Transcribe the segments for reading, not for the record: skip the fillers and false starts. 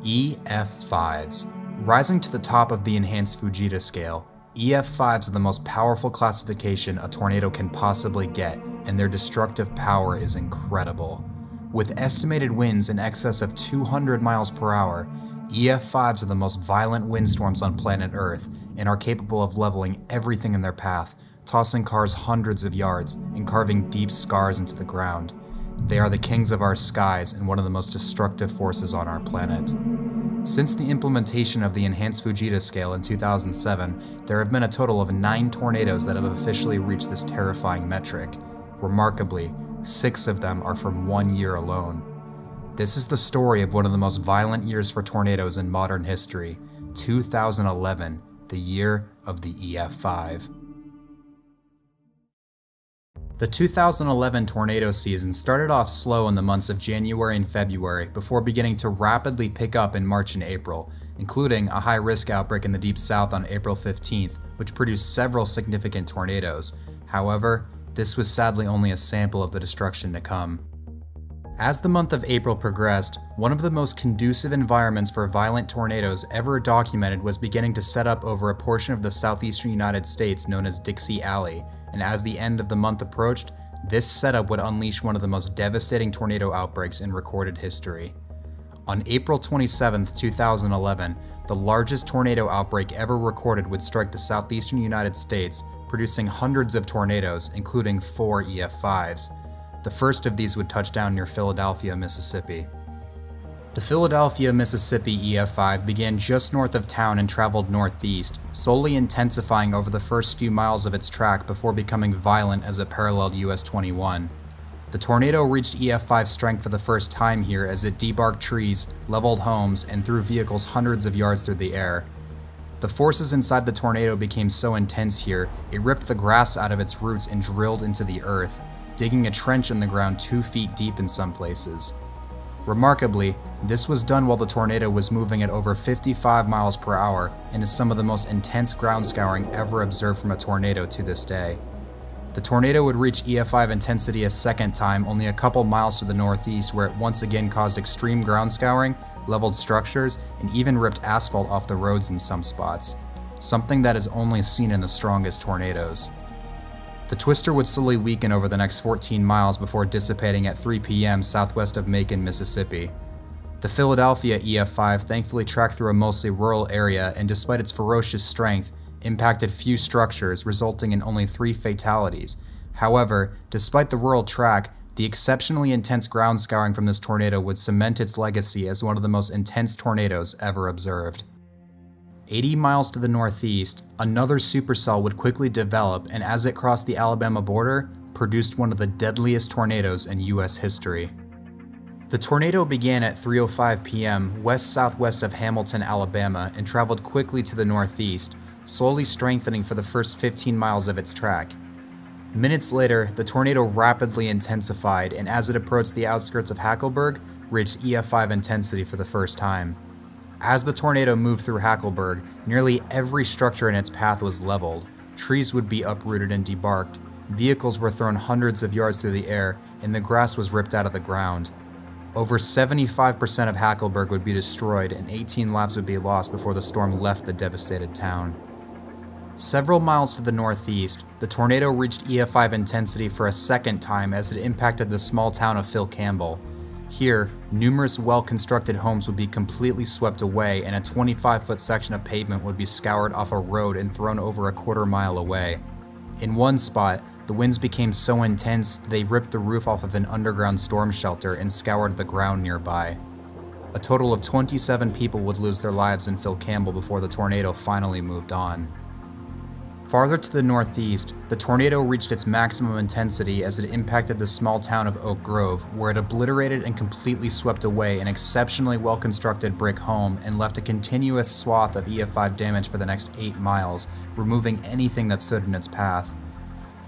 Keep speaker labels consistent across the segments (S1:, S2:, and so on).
S1: EF5s. Rising to the top of the Enhanced Fujita Scale, EF5s are the most powerful classification a tornado can possibly get, and their destructive power is incredible. With estimated winds in excess of 200 miles per hour, EF5s are the most violent windstorms on planet Earth and are capable of leveling everything in their path, tossing cars hundreds of yards and carving deep scars into the ground. They are the kings of our skies and one of the most destructive forces on our planet. Since the implementation of the Enhanced Fujita Scale in 2007, there have been a total of 9 tornadoes that have officially reached this terrifying metric. Remarkably, 6 of them are from 1 year alone. This is the story of one of the most violent years for tornadoes in modern history, 2011, the year of the EF5. The 2011 tornado season started off slow in the months of January and February before beginning to rapidly pick up in March and April, including a high-risk outbreak in the Deep South on April 15th, which produced several significant tornadoes. However, this was sadly only a sample of the destruction to come. As the month of April progressed, one of the most conducive environments for violent tornadoes ever documented was beginning to set up over a portion of the southeastern United States known as Dixie Alley, and as the end of the month approached, this setup would unleash one of the most devastating tornado outbreaks in recorded history. On April 27, 2011, the largest tornado outbreak ever recorded would strike the southeastern United States, producing hundreds of tornadoes, including 4 EF5s. The first of these would touch down near Philadelphia, Mississippi. The Philadelphia, Mississippi EF5 began just north of town and traveled northeast, slowly intensifying over the first few miles of its track before becoming violent as it paralleled US 21. The tornado reached EF5 strength for the first time here as it debarked trees, leveled homes, and threw vehicles hundreds of yards through the air. The forces inside the tornado became so intense here, it ripped the grass out of its roots and drilled into the earth, digging a trench in the ground 2 feet deep in some places. Remarkably, this was done while the tornado was moving at over 55 miles per hour and is some of the most intense ground scouring ever observed from a tornado to this day. The tornado would reach EF5 intensity a second time only a couple miles to the northeast, where it once again caused extreme ground scouring, leveled structures, and even ripped asphalt off the roads in some spots, something that is only seen in the strongest tornadoes. The twister would slowly weaken over the next 14 miles before dissipating at 3 p.m. southwest of Macon, Mississippi. The Philadelphia EF5 thankfully tracked through a mostly rural area and, despite its ferocious strength, impacted few structures, resulting in only 3 fatalities. However, despite the rural track, the exceptionally intense ground scouring from this tornado would cement its legacy as one of the most intense tornadoes ever observed. 80 miles to the northeast, another supercell would quickly develop, and as it crossed the Alabama border, produced one of the deadliest tornadoes in US history. The tornado began at 3:05 p.m. west-southwest of Hamilton, Alabama, and traveled quickly to the northeast, slowly strengthening for the first 15 miles of its track. Minutes later, the tornado rapidly intensified, and as it approached the outskirts of Hackleburg, reached EF5 intensity for the first time. As the tornado moved through Hackleburg, nearly every structure in its path was leveled. Trees would be uprooted and debarked, vehicles were thrown hundreds of yards through the air, and the grass was ripped out of the ground. Over 75% of Hackleburg would be destroyed, and 18 lives would be lost before the storm left the devastated town. Several miles to the northeast, the tornado reached EF5 intensity for a second time as it impacted the small town of Phil Campbell. Here, numerous well-constructed homes would be completely swept away, and a 25-foot section of pavement would be scoured off a road and thrown over a quarter mile away. In one spot, the winds became so intense they ripped the roof off of an underground storm shelter and scoured the ground nearby. A total of 27 people would lose their lives in Phil Campbell before the tornado finally moved on. Farther to the northeast, the tornado reached its maximum intensity as it impacted the small town of Oak Grove, where it obliterated and completely swept away an exceptionally well-constructed brick home and left a continuous swath of EF5 damage for the next 8 miles, removing anything that stood in its path.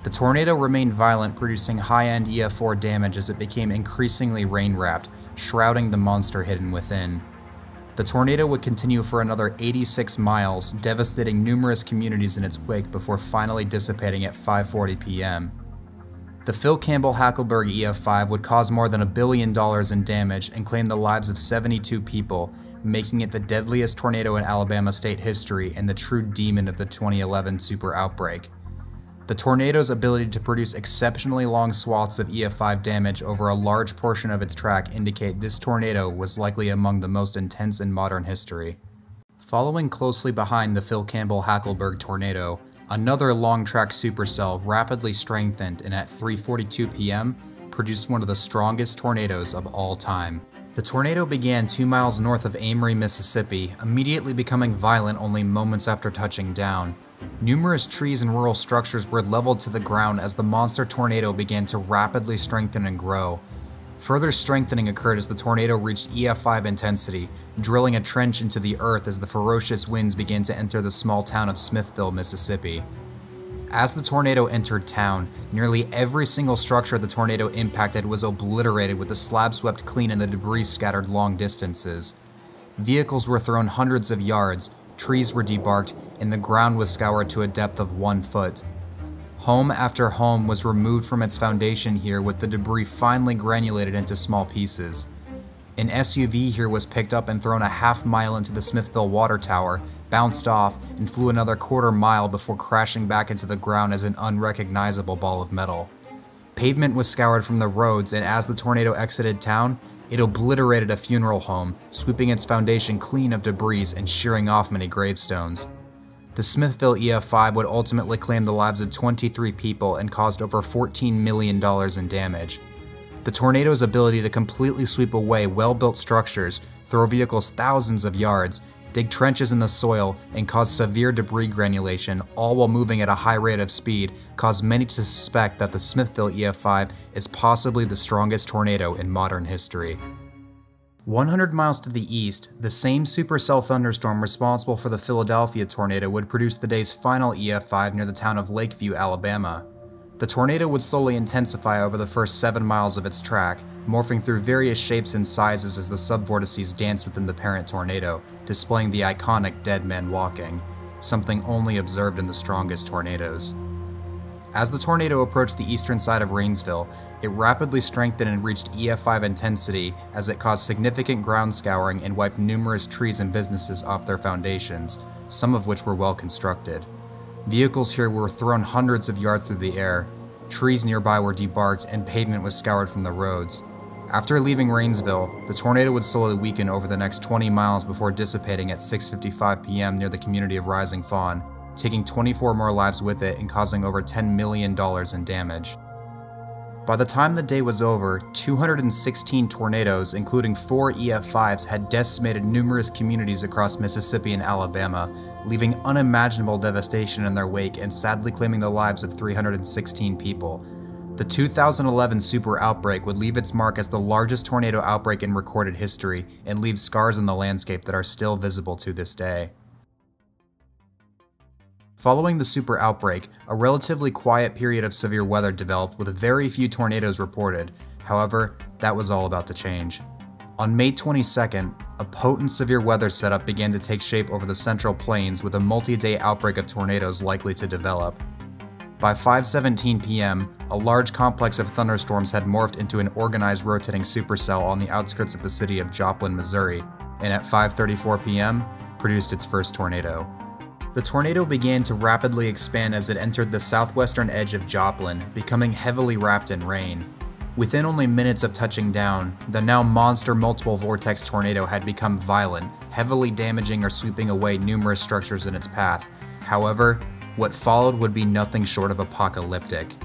S1: The tornado remained violent, producing high-end EF4 damage as it became increasingly rain-wrapped, shrouding the monster hidden within. The tornado would continue for another 86 miles, devastating numerous communities in its wake before finally dissipating at 5:40 p.m. The Phil Campbell Hackleburg EF5 would cause more than $1 billion in damage and claim the lives of 72 people, making it the deadliest tornado in Alabama state history and the true demon of the 2011 super outbreak. The tornado's ability to produce exceptionally long swaths of EF5 damage over a large portion of its track indicate this tornado was likely among the most intense in modern history. Following closely behind the Phil Campbell-Hackelberg tornado, another long-track supercell rapidly strengthened and at 3:42 p.m. produced one of the strongest tornadoes of all time. The tornado began 2 miles north of Amory, Mississippi, immediately becoming violent only moments after touching down. Numerous trees and rural structures were leveled to the ground as the monster tornado began to rapidly strengthen and grow. Further strengthening occurred as the tornado reached EF5 intensity, drilling a trench into the earth as the ferocious winds began to enter the small town of Smithville, Mississippi. As the tornado entered town, nearly every single structure the tornado impacted was obliterated with the slab swept clean and the debris scattered long distances. Vehicles were thrown hundreds of yards, trees were debarked, and the ground was scoured to a depth of 1 foot. Home after home was removed from its foundation here, with the debris finally granulated into small pieces. An SUV here was picked up and thrown a half-mile into the Smithville water tower, bounced off, and flew another quarter-mile before crashing back into the ground as an unrecognizable ball of metal. Pavement was scoured from the roads, and as the tornado exited town, it obliterated a funeral home, sweeping its foundation clean of debris and shearing off many gravestones. The Smithville EF5 would ultimately claim the lives of 23 people and caused over $14 million in damage. The tornado's ability to completely sweep away well-built structures, throw vehicles thousands of yards, dig trenches in the soil, and cause severe debris granulation, all while moving at a high rate of speed, caused many to suspect that the Smithville EF5 is possibly the strongest tornado in modern history. 100 miles to the east, the same supercell thunderstorm responsible for the Philadelphia tornado would produce the day's final EF5 near the town of Lakeview, Alabama. The tornado would slowly intensify over the first 7 miles of its track, morphing through various shapes and sizes as the subvortices danced within the parent tornado, displaying the iconic dead man walking, something only observed in the strongest tornadoes. As the tornado approached the eastern side of Rainsville, it rapidly strengthened and reached EF5 intensity as it caused significant ground scouring and wiped numerous trees and businesses off their foundations, some of which were well constructed. Vehicles here were thrown hundreds of yards through the air, trees nearby were debarked, and pavement was scoured from the roads. After leaving Rainsville, the tornado would slowly weaken over the next 20 miles before dissipating at 6:55 p.m. near the community of Rising Fawn, taking 24 more lives with it and causing over $10 million in damage. By the time the day was over, 216 tornadoes, including 4 EF5s, had decimated numerous communities across Mississippi and Alabama, leaving unimaginable devastation in their wake and sadly claiming the lives of 316 people. The 2011 super outbreak would leave its mark as the largest tornado outbreak in recorded history and leave scars in the landscape that are still visible to this day. Following the super outbreak, a relatively quiet period of severe weather developed with very few tornadoes reported. However, that was all about to change. On May 22nd, a potent severe weather setup began to take shape over the Central Plains with a multi-day outbreak of tornadoes likely to develop. By 5:17 p.m., a large complex of thunderstorms had morphed into an organized rotating supercell on the outskirts of the city of Joplin, Missouri, and at 5:34 p.m., produced its first tornado. The tornado began to rapidly expand as it entered the southwestern edge of Joplin, becoming heavily wrapped in rain. Within only minutes of touching down, the now monster multiple vortex tornado had become violent, heavily damaging or sweeping away numerous structures in its path. However, what followed would be nothing short of apocalyptic.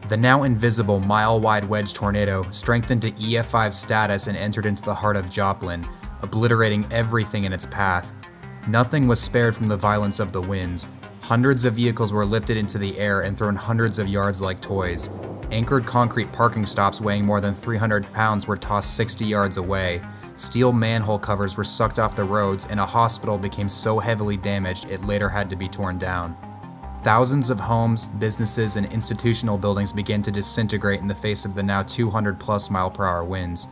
S1: The now invisible mile-wide wedge tornado strengthened to EF5 status and entered into the heart of Joplin, obliterating everything in its path. Nothing was spared from the violence of the winds. Hundreds of vehicles were lifted into the air and thrown hundreds of yards like toys. Anchored concrete parking stops weighing more than 300 pounds were tossed 60 yards away. Steel manhole covers were sucked off the roads, and a hospital became so heavily damaged it later had to be torn down. Thousands of homes, businesses, and institutional buildings began to disintegrate in the face of the now 200+ mile-per-hour winds.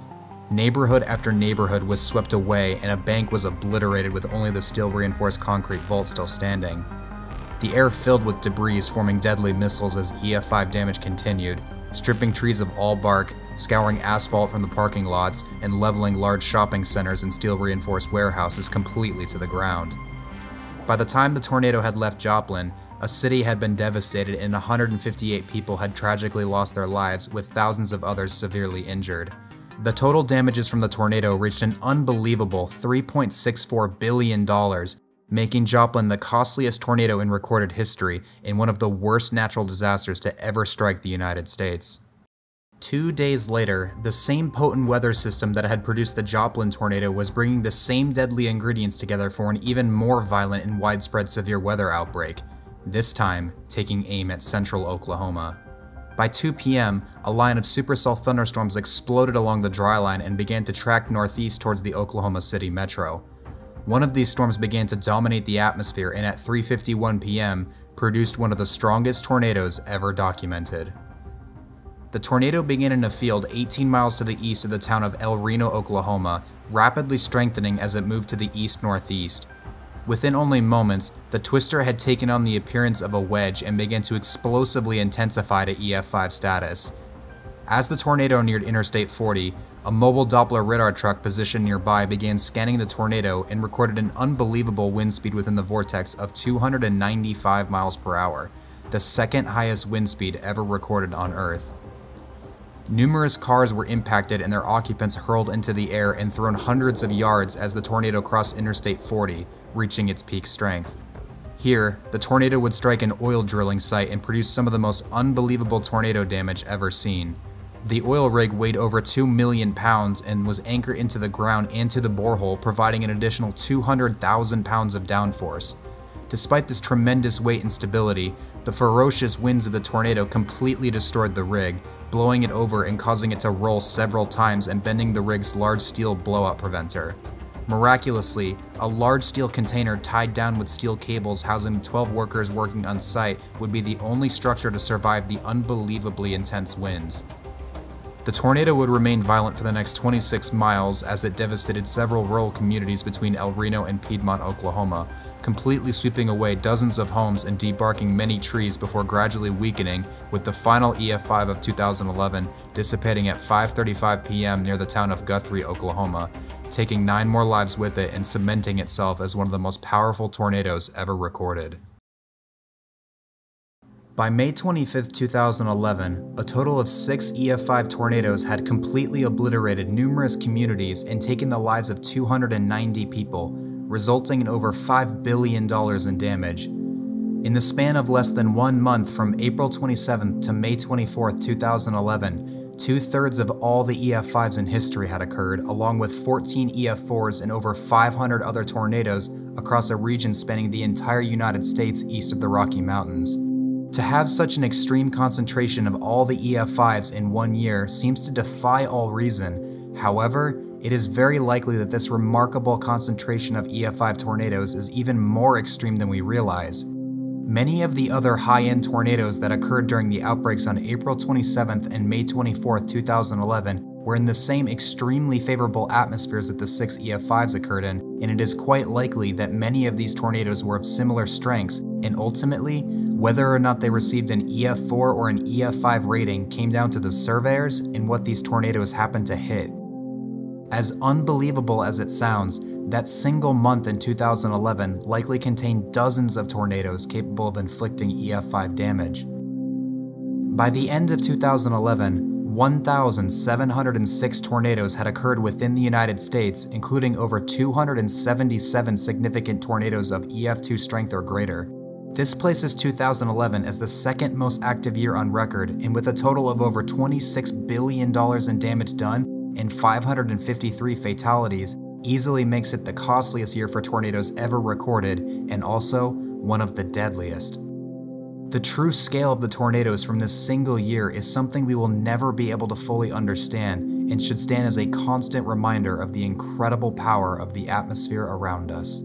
S1: Neighborhood after neighborhood was swept away, and a bank was obliterated with only the steel-reinforced concrete vault still standing. The air filled with debris forming deadly missiles as EF5 damage continued, stripping trees of all bark, scouring asphalt from the parking lots and leveling large shopping centers and steel-reinforced warehouses completely to the ground. By the time the tornado had left Joplin, a city had been devastated and 158 people had tragically lost their lives, with thousands of others severely injured. The total damages from the tornado reached an unbelievable $3.64 billion, making Joplin the costliest tornado in recorded history and one of the worst natural disasters to ever strike the United States. 2 days later, the same potent weather system that had produced the Joplin tornado was bringing the same deadly ingredients together for an even more violent and widespread severe weather outbreak, this time taking aim at central Oklahoma. By 2 p.m., a line of supercell thunderstorms exploded along the dry line and began to track northeast towards the Oklahoma City metro. One of these storms began to dominate the atmosphere and at 3:51 p.m. produced one of the strongest tornadoes ever documented. The tornado began in a field 18 miles to the east of the town of El Reno, Oklahoma, rapidly strengthening as it moved to the east-northeast. Within only moments, the twister had taken on the appearance of a wedge and began to explosively intensify to EF5 status. As the tornado neared Interstate 40, a mobile Doppler radar truck positioned nearby began scanning the tornado and recorded an unbelievable wind speed within the vortex of 295 miles per hour, the second highest wind speed ever recorded on Earth. Numerous cars were impacted and their occupants hurled into the air and thrown hundreds of yards as the tornado crossed Interstate 40, reaching its peak strength. Here, the tornado would strike an oil drilling site and produce some of the most unbelievable tornado damage ever seen. The oil rig weighed over 2 million pounds and was anchored into the ground and to the borehole, providing an additional 200,000 pounds of downforce. Despite this tremendous weight and stability, the ferocious winds of the tornado completely destroyed the rig, blowing it over and causing it to roll several times and bending the rig's large steel blowout preventer. Miraculously, a large steel container tied down with steel cables housing the 12 workers working on site would be the only structure to survive the unbelievably intense winds. The tornado would remain violent for the next 26 miles as it devastated several rural communities between El Reno and Piedmont, Oklahoma, completely sweeping away dozens of homes and debarking many trees before gradually weakening, with the final EF5 of 2011 dissipating at 5:35 p.m. near the town of Guthrie, Oklahoma, taking 9 more lives with it and cementing itself as one of the most powerful tornadoes ever recorded. By May 25, 2011, a total of 6 EF5 tornadoes had completely obliterated numerous communities and taken the lives of 290 people, resulting in over $5 billion in damage. In the span of less than 1 month from April 27th to May 24th, 2011, 2/3 of all the EF5s in history had occurred, along with 14 EF4s and over 500 other tornadoes across a region spanning the entire United States east of the Rocky Mountains. To have such an extreme concentration of all the EF5s in 1 year seems to defy all reason. However, it is very likely that this remarkable concentration of EF5 tornadoes is even more extreme than we realize. Many of the other high-end tornadoes that occurred during the outbreaks on April 27th and May 24th, 2011 were in the same extremely favorable atmospheres that the 6 EF5s occurred in, and it is quite likely that many of these tornadoes were of similar strengths, and ultimately, whether or not they received an EF4 or an EF5 rating came down to the surveyors and what these tornadoes happened to hit. As unbelievable as it sounds, that single month in 2011 likely contained dozens of tornadoes capable of inflicting EF5 damage. By the end of 2011, 1,706 tornadoes had occurred within the United States, including over 277 significant tornadoes of EF2 strength or greater. This places 2011 as the second most active year on record, and with a total of over $26 billion in damage done and 553 fatalities, easily makes it the costliest year for tornadoes ever recorded, and also one of the deadliest. The true scale of the tornadoes from this single year is something we will never be able to fully understand, and should stand as a constant reminder of the incredible power of the atmosphere around us.